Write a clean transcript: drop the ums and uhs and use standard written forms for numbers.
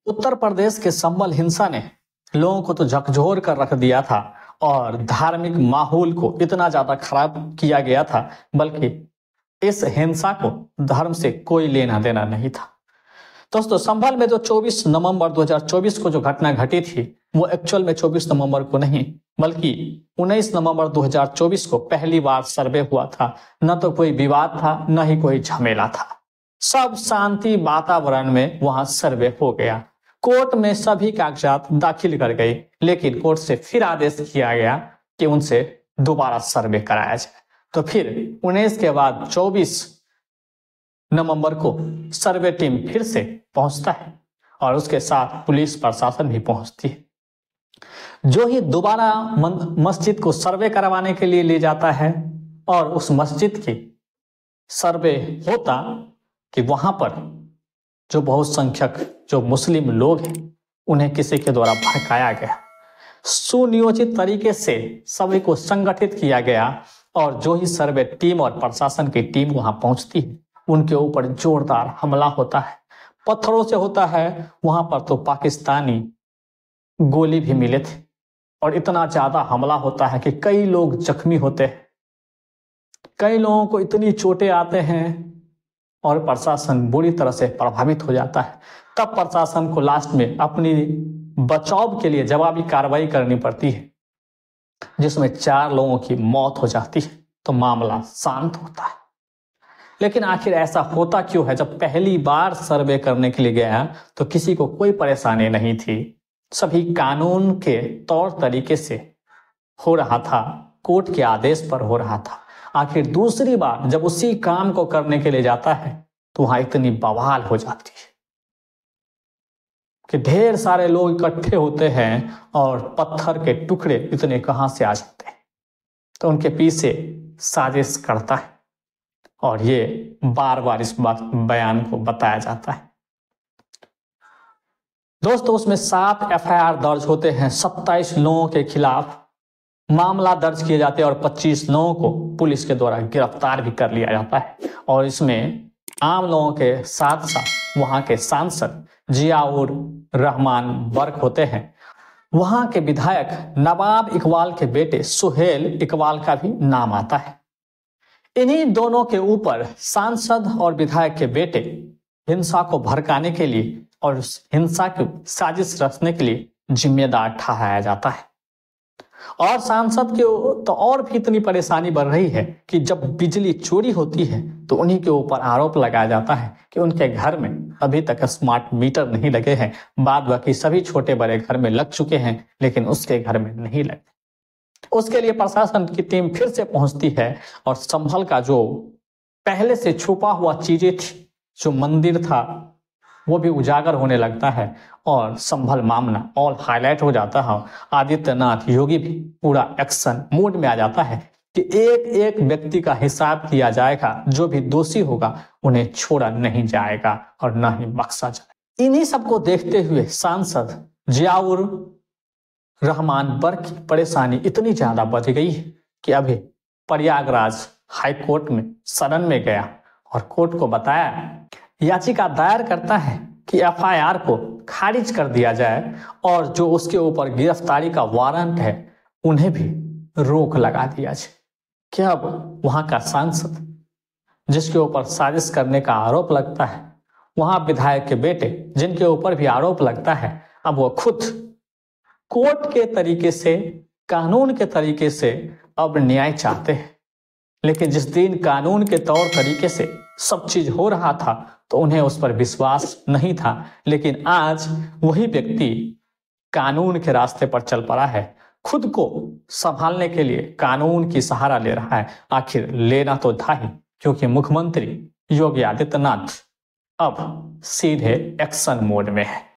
उत्तर प्रदेश के संभल हिंसा ने लोगों को तो झकझोर कर रख दिया था और धार्मिक माहौल को इतना ज्यादा खराब किया गया था, बल्कि इस हिंसा को धर्म से कोई लेना देना नहीं था। दोस्तों, संभल में जो 24 नवंबर 2024 को जो घटना घटी थी, वो एक्चुअल में 24 नवंबर को नहीं, बल्कि 19 नवंबर 2024 को पहली बार सर्वे हुआ था। न तो कोई विवाद था, न ही कोई झमेला था। सब शांति वातावरण में वहां सर्वे हो गया। कोर्ट में सभी कागजात दाखिल कर गई, लेकिन कोर्ट से फिर आदेश किया गया कि उनसे दोबारा सर्वे कराया जाए। तो फिर 19 के बाद 24 नवंबर को सर्वे टीम फिर से पहुंचता है और उसके साथ पुलिस प्रशासन भी पहुंचती है। जो ही दोबारा मस्जिद को सर्वे करवाने के लिए ले जाता है और उस मस्जिद की सर्वे होता कि वहां पर जो बहुसंख्यक जो मुस्लिम लोग हैं उन्हें किसी के द्वारा भड़काया गया। सुनियोजित तरीके से सभी को संगठित किया गया और जो ही सर्वे टीम और प्रशासन की टीम वहां पहुंचती है, उनके ऊपर जोरदार हमला होता है। पत्थरों से होता है। वहां पर तो पाकिस्तानी गोली भी मिले थे और इतना ज्यादा हमला होता है कि कई लोग जख्मी होते हैं, कई लोगों को इतनी चोटें आते हैं और प्रशासन बुरी तरह से प्रभावित हो जाता है। तब प्रशासन को लास्ट में अपनी बचाव के लिए जवाबी कार्रवाई करनी पड़ती है, जिसमें 4 लोगों की मौत हो जाती है। तो मामला शांत होता है। लेकिन आखिर ऐसा होता क्यों है? जब पहली बार सर्वे करने के लिए गया तो किसी को कोई परेशानी नहीं थी, सभी कानून के तौर तरीके से हो रहा था, कोर्ट के आदेश पर हो रहा था। आखिर दूसरी बार जब उसी काम को करने के लिए जाता है तो वहां इतनी बवाल हो जाती है कि ढेर सारे लोग इकट्ठे होते हैं और पत्थर के टुकड़े इतने कहां से आ जाते हैं। तो उनके पीछे साजिश करता है और ये बार बार इस बात बयान को बताया जाता है। दोस्तों, उसमें 7 FIR दर्ज होते हैं। 27 लोगों के खिलाफ मामला दर्ज किए जाते हैं और 25 लोगों को पुलिस के द्वारा गिरफ्तार भी कर लिया जाता है। और इसमें आम लोगों के साथ साथ वहां के सांसद जियाउर रहमान बर्क होते हैं। वहां के विधायक नवाब इकबाल के बेटे सुहेल इकबाल का भी नाम आता है। इन्हीं दोनों के ऊपर सांसद और विधायक के बेटे हिंसा को भड़काने के लिए और हिंसा की साजिश रचने के लिए जिम्मेदार ठहराया जाता है। और सांसद के तो और भी इतनी परेशानी बढ़ रही है कि जब बिजली चोरी होती है तो उन्हीं के ऊपर आरोप लगाया जाता है कि उनके घर में अभी तक स्मार्ट मीटर नहीं लगे हैं। बाद बाकी सभी छोटे बड़े घर में लग चुके हैं, लेकिन उसके घर में नहीं लगे। उसके लिए प्रशासन की टीम फिर से पहुंचती है और संभल का जो पहले से छुपा हुआ चीजें थी, जो मंदिर था, वो भी उजागर होने लगता है और संभल मामला और हाईलाइट हो जाता है। आदित्यनाथ योगी भी पूरा एक्शन मोड में आ जाता है कि एक एक व्यक्ति का हिसाब किया जाएगा, जो भी दोषी होगा उन्हें छोड़ा नहीं जाएगा और न ही बख्शा जाएगा। इन्हीं सबको देखते हुए सांसद जियाउर रहमान बर्क की परेशानी इतनी ज्यादा बढ़ गई है कि अभी प्रयागराज हाई कोर्ट में शरण में गया और कोर्ट को बताया, याचिका दायर करता है कि FIR को खारिज कर दिया जाए और जो उसके ऊपर गिरफ्तारी का वारंट है उन्हें भी रोक लगा दिया जाए। क्या अब वहां का सांसद जिसके ऊपर साजिश करने का आरोप लगता है, वहां विधायक के बेटे जिनके ऊपर भी आरोप लगता है, अब वो खुद कोर्ट के तरीके से, कानून के तरीके से अब न्याय चाहते हैं। लेकिन जिस दिन कानून के तौर तरीके से सब चीज हो रहा था तो उन्हें उस पर विश्वास नहीं था, लेकिन आज वही व्यक्ति कानून के रास्ते पर चल पड़ा है, खुद को संभालने के लिए कानून की सहारा ले रहा है। आखिर लेना तो था ही, क्योंकि मुख्यमंत्री योगी आदित्यनाथ अब सीधे एक्शन मोड में है।